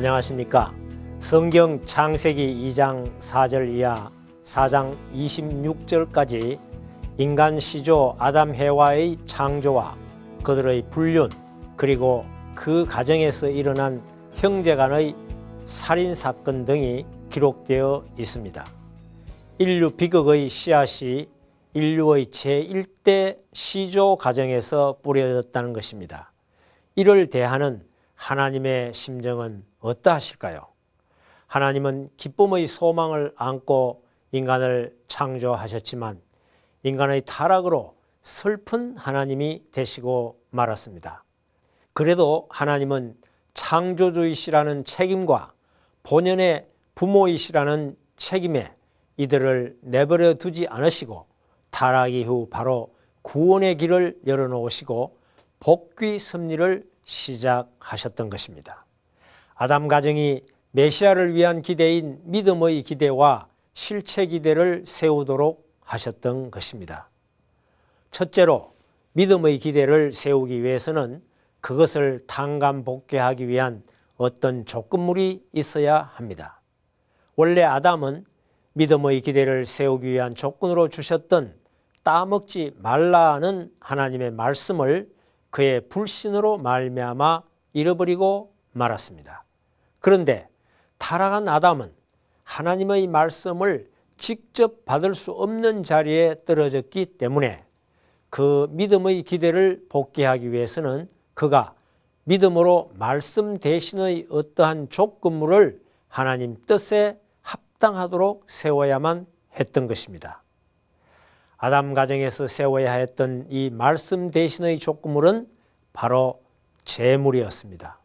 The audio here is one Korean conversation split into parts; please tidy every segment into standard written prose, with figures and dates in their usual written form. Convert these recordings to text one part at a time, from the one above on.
안녕하십니까. 성경 창세기 2장 4절 이하 4장 26절까지 인간 시조 아담 해와의 창조와 그들의 불륜 그리고 그 과정에서 일어난 형제간의 살인사건 등이 기록되어 있습니다. 인류 비극의 씨앗이 인류의 제1대 시조 과정에서 뿌려졌다는 것입니다. 이를 대하는 하나님의 심정은 어떠하실까요? 하나님은 기쁨의 소망을 안고 인간을 창조하셨지만 인간의 타락으로 슬픈 하나님이 되시고 말았습니다. 그래도 하나님은 창조주이시라는 책임과 본연의 부모이시라는 책임에 이들을 내버려 두지 않으시고 타락 이후 바로 구원의 길을 열어놓으시고 복귀 섭리를 시작하셨던 것입니다. 아담 가정이 메시아를 위한 기대인 믿음의 기대와 실체 기대를 세우도록 하셨던 것입니다. 첫째로 믿음의 기대를 세우기 위해서는 그것을 탕감복귀하기 위한 어떤 조건물이 있어야 합니다. 원래 아담은 믿음의 기대를 세우기 위한 조건으로 주셨던 따먹지 말라는 하나님의 말씀을 그의 불신으로 말미암아 잃어버리고 말았습니다. 그런데 타락한 아담은 하나님의 말씀을 직접 받을 수 없는 자리에 떨어졌기 때문에 그 믿음의 기대를 복귀하기 위해서는 그가 믿음으로 말씀 대신의 어떠한 조건물을 하나님 뜻에 합당하도록 세워야만 했던 것입니다. 아담 가정에서 세워야 했던 이 말씀 대신의 조건물은 바로 제물이었습니다.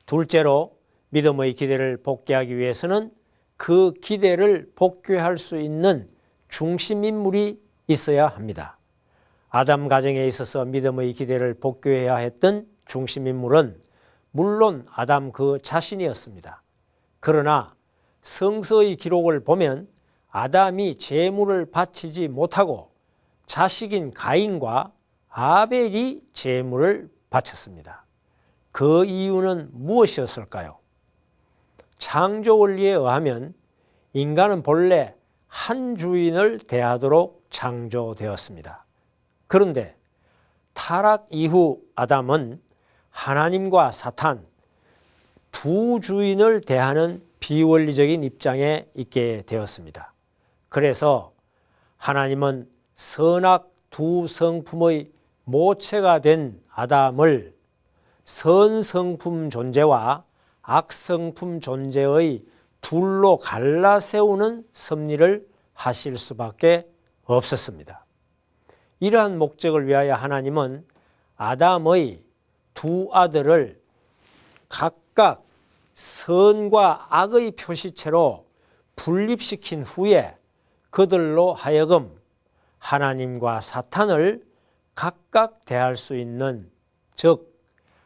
둘째로 믿음의 기대를 복귀하기 위해서는 그 기대를 복귀할 수 있는 중심인물이 있어야 합니다. 아담 가정에 있어서 믿음의 기대를 복귀해야 했던 중심인물은 물론 아담 그 자신이었습니다. 그러나 성서의 기록을 보면 아담이 제물을 바치지 못하고 자식인 가인과 아벨이 제물을 바쳤습니다. 그 이유는 무엇이었을까요? 창조 원리에 의하면 인간은 본래 한 주인을 대하도록 창조되었습니다. 그런데 타락 이후 아담은 하나님과 사탄 두 주인을 대하는 비원리적인 입장에 있게 되었습니다. 그래서 하나님은 선악 두 성품의 모체가 된 아담을 선성품 존재와 악성품 존재의 둘로 갈라 세우는 섭리를 하실 수밖에 없었습니다. 이러한 목적을 위하여 하나님은 아담의 두 아들을 각각 선과 악의 표시체로 분립시킨 후에 그들로 하여금 하나님과 사탄을 각각 대할 수 있는, 즉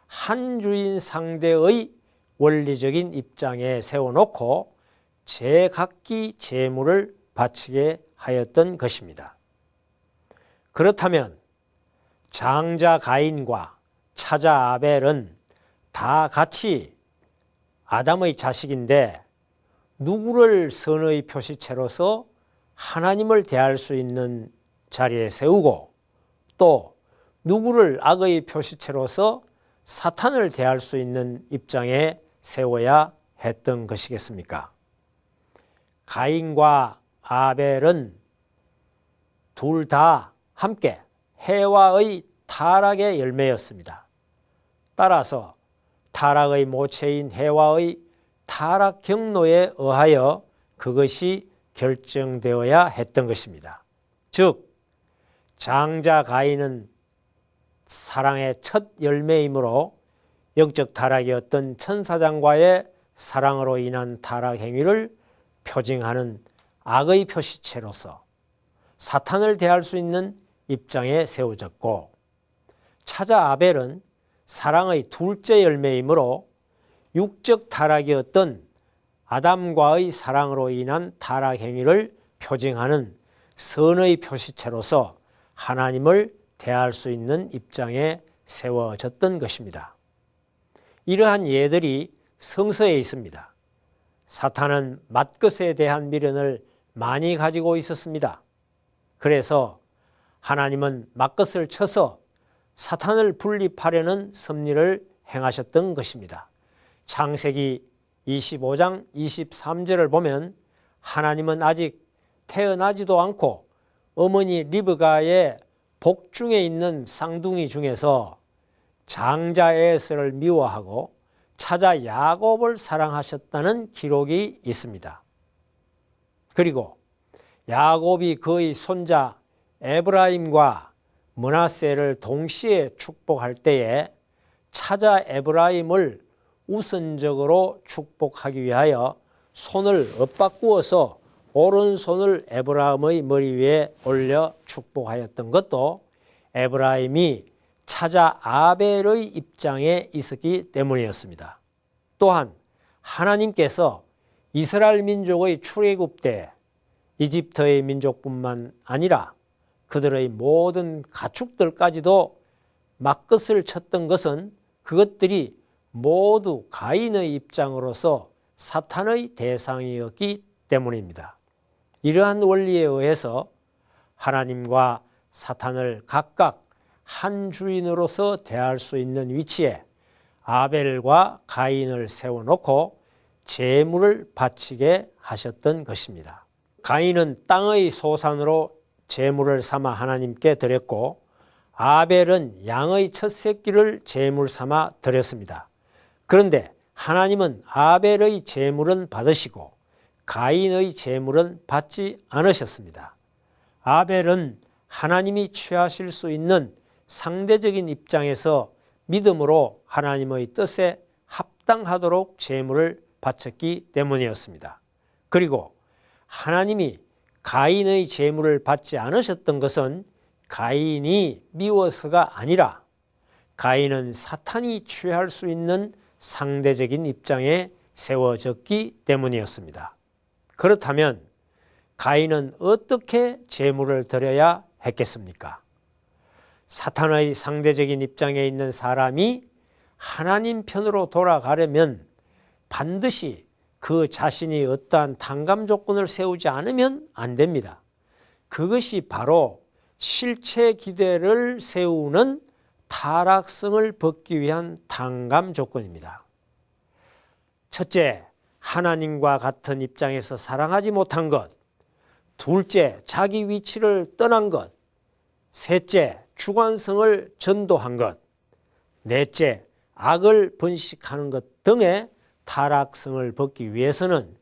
한 주인 상대의 원리적인 입장에 세워놓고 제각기 제물을 바치게 하였던 것입니다. 그렇다면 장자 가인과 차자 아벨은 다 같이 아담의 자식인데 누구를 선의 표시체로서 하나님을 대할 수 있는 자리에 세우고 또 누구를 악의 표시체로서 사탄을 대할 수 있는 입장에 세워야 했던 것이겠습니까? 가인과 아벨은 둘 다 함께 해와의 타락의 열매였습니다. 따라서 타락의 모체인 해와의 타락 경로에 의하여 그것이 결정되어야 했던 것입니다. 즉 장자 가인은 사랑의 첫 열매이므로 영적 타락이었던 천사장과의 사랑으로 인한 타락 행위를 표징하는 악의 표시체로서 사탄을 대할 수 있는 입장에 세워졌고, 차자 아벨은 사랑의 둘째 열매이므로 육적 타락이었던 아담과의 사랑으로 인한 타락 행위를 표징하는 선의 표시체로서 하나님을 대할 수 있는 입장에 세워졌던 것입니다. 이러한 예들이 성서에 있습니다. 사탄은 맏것에 대한 미련을 많이 가지고 있었습니다. 그래서 하나님은 맏것을 쳐서 사탄을 분립하려는 섭리를 행하셨던 것입니다. 창세기 25장 23절을 보면 하나님은 아직 태어나지도 않고 어머니 리브가의 복중에 있는 쌍둥이 중에서 장자 에서를 미워하고 차자 야곱을 사랑하셨다는 기록이 있습니다. 그리고 야곱이 그의 손자 에브라임과 므낫세를 동시에 축복할 때에 차자 에브라임을 우선적으로 축복하기 위하여 손을 엇바꾸어서 오른손을 에브라임의 머리 위에 올려 축복하였던 것도 에브라임이 차자 아벨의 입장에 있었기 때문이었습니다. 또한 하나님께서 이스라엘 민족의 출애굽 때 이집트의 민족뿐만 아니라 그들의 모든 가축들까지도 맏것을 쳤던 것은 그것들이 모두 가인의 입장으로서 사탄의 대상이었기 때문입니다. 이러한 원리에 의해서 하나님과 사탄을 각각 한 주인으로서 대할 수 있는 위치에 아벨과 가인을 세워놓고 제물을 바치게 하셨던 것입니다. 가인은 땅의 소산으로 제물을 삼아 하나님께 드렸고 아벨은 양의 첫 새끼를 제물 삼아 드렸습니다. 그런데 하나님은 아벨의 제물은 받으시고 가인의 제물은 받지 않으셨습니다. 아벨은 하나님이 취하실 수 있는 상대적인 입장에서 믿음으로 하나님의 뜻에 합당하도록 제물을 바쳤기 때문이었습니다. 그리고 하나님이 가인의 제물을 받지 않으셨던 것은 가인이 미워서가 아니라 가인은 사탄이 취할 수 있는 상대적인 입장에 세워졌기 때문이었습니다. 그렇다면 가인은 어떻게 제물을 드려야 했겠습니까? 사탄의 상대적인 입장에 있는 사람이 하나님 편으로 돌아가려면 반드시 그 자신이 어떠한 탕감 조건을 세우지 않으면 안 됩니다. 그것이 바로 실체 기대를 세우는 타락성을 벗기 위한 탕감 조건입니다. 첫째, 하나님과 같은 입장에서 사랑하지 못한 것. 둘째, 자기 위치를 떠난 것. 셋째, 주관성을 전도한 것. 넷째, 악을 번식하는 것 등의 타락성을 벗기 위해서는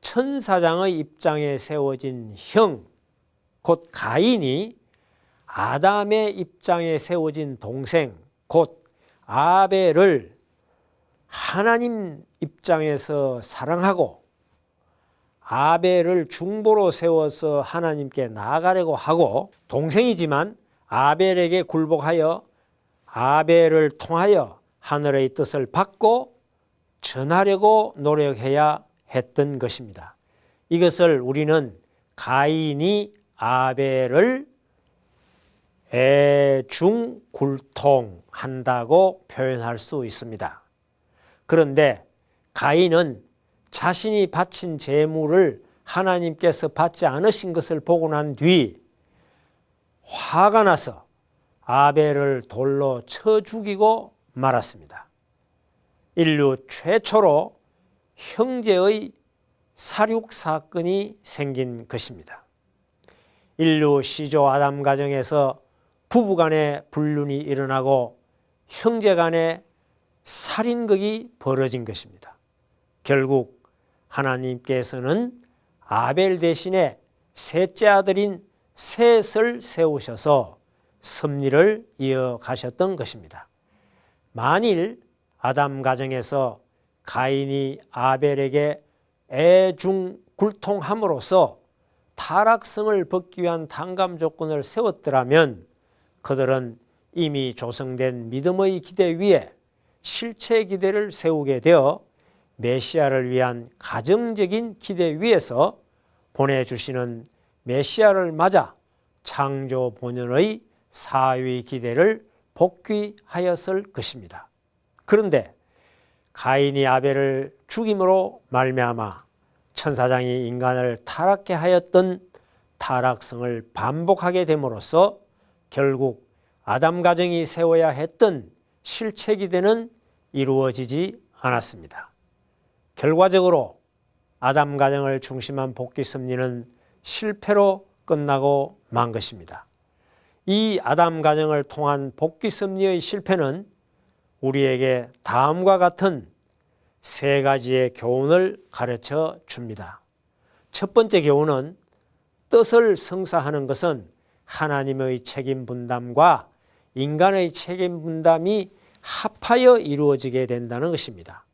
천사장의 입장에 세워진 형, 곧 가인이 아담의 입장에 세워진 동생, 곧 아벨을 하나님 입장에서 사랑하고 아벨을 중보로 세워서 하나님께 나아가려고 하고 동생이지만 아벨에게 굴복하여 아벨을 통하여 하늘의 뜻을 받고 전하려고 노력해야 했던 것입니다. 이것을 우리는 가인이 아벨을 애중굴통한다고 표현할 수 있습니다. 그런데 가인은 자신이 바친 제물을 하나님께서 받지 않으신 것을 보고 난 뒤 화가 나서 아벨을 돌로 쳐 죽이고 말았습니다. 인류 최초로 형제의 살육 사건이 생긴 것입니다. 인류 시조 아담 가정에서 부부간의 불륜이 일어나고 형제간의 살인극이 벌어진 것입니다. 결국 하나님께서는 아벨 대신에 셋째 아들인 셋을 세우셔서 섭리를 이어가셨던 것입니다. 만일 아담 가정에서 가인이 아벨에게 애중굴통함으로써 타락성을 벗기 위한 탕감 조건을 세웠더라면 그들은 이미 조성된 믿음의 기대 위에 실체 기대를 세우게 되어 메시아를 위한 가정적인 기대 위에서 보내주시는 메시아를 맞아 창조 본연의 사위 기대를 복귀하였을 것입니다. 그런데 가인이 아벨을 죽임으로 말미암아 천사장이 인간을 타락케 하였던 타락성을 반복하게 됨으로써 결국 아담 가정이 세워야 했던 실체기대는 이루어지지 않았습니다. 결과적으로 아담 가정을 중심한 복귀 섭리는 실패로 끝나고 만 것입니다. 이 아담 가정을 통한 복귀 섭리의 실패는 우리에게 다음과 같은 세 가지의 교훈을 가르쳐 줍니다. 첫 번째 교훈은 뜻을 성사하는 것은 하나님의 책임 분담과 인간의 책임 분담이 합하여 이루어지게 된다는 것입니다.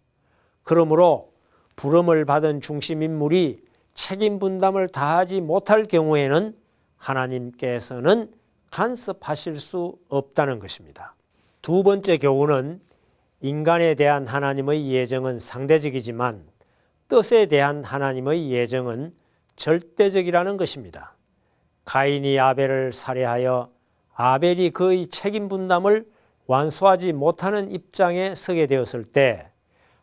그러므로 부름을 받은 중심 인물이 책임 분담을 다하지 못할 경우에는 하나님께서는 간섭하실 수 없다는 것입니다. 두 번째 교훈은 인간에 대한 하나님의 예정은 상대적이지만 뜻에 대한 하나님의 예정은 절대적이라는 것입니다. 가인이 아벨을 살해하여 아벨이 그의 책임 분담을 완수하지 못하는 입장에 서게 되었을 때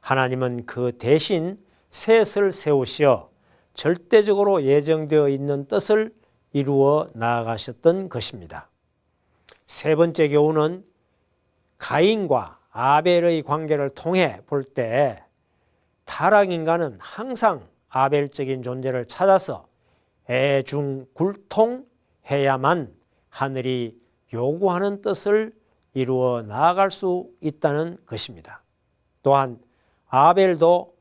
하나님은 그 대신 셋을 세우시어 절대적으로 예정되어 있는 뜻을 이루어 나아가셨던 것입니다. 세 번째 교훈은 가인과 아벨의 관계를 통해 볼 때 타락인간은 항상 아벨적인 존재를 찾아서 애중굴통해야만 하늘이 요구하는 뜻을 이루어 나아갈 수 있다는 것입니다. 또한 아벨도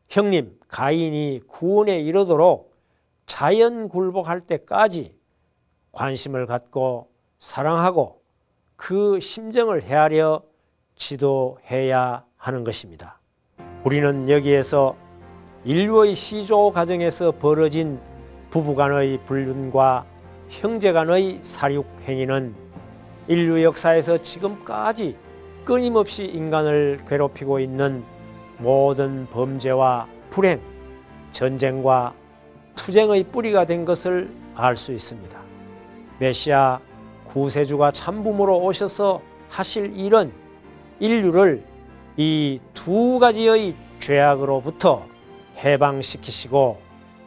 형님 가인이 구원에 이르도록 자연 굴복할 때까지 관심을 갖고 사랑하고 그 심정을 헤아려 지도해야 하는 것입니다. 우리는 여기에서 인류의 시조 과정에서 벌어진 부부간의 불륜과 형제간의 살육 행위는 인류 역사에서 지금까지 끊임없이 인간을 괴롭히고 있는 모든 범죄와 불행, 전쟁과 투쟁의 뿌리가 된 것을 알 수 있습니다. 메시아 구세주가 참부모로 오셔서 하실 일은 인류를 이 두 가지의 죄악으로부터 해방시키시고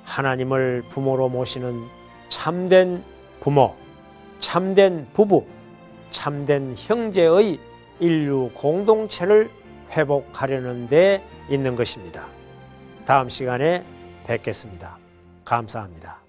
하나님을 부모로 모시는 참된 부모, 참된 부부, 참된 형제의 인류 공동체를 회복하려는 데 있는 것입니다. 다음 시간에 뵙겠습니다. 감사합니다.